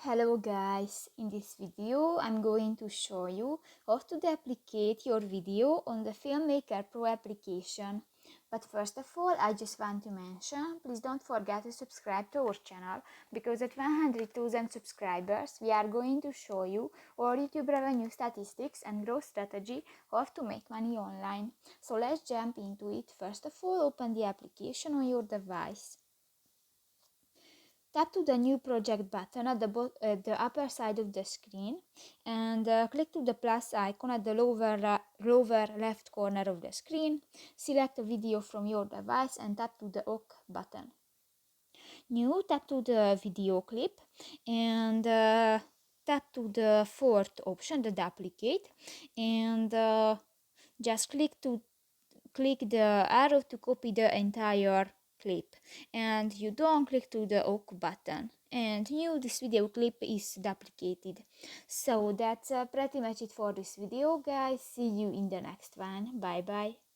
Hello guys, in this video I'm going to show you how to duplicate your video on the Filmmaker Pro application. But first of all, I just want to mention, please don't forget to subscribe to our channel, because at 100,000 subscribers we are going to show you our YouTube revenue statistics and growth strategy how to make money online. So let's jump into it. First of all, open the application on your device. Tap to the new project button at the upper side of the screen and click to the plus icon at the lower left corner of the screen. Select a video from your device and tap to the OK button. New, tap to the video clip and tap to the fourth option, the duplicate, and just click the arrow to copy the entire clip, and you don't click to the OK button, and this video clip is duplicated. So that's pretty much it for this video, guys. See you in the next one. Bye bye.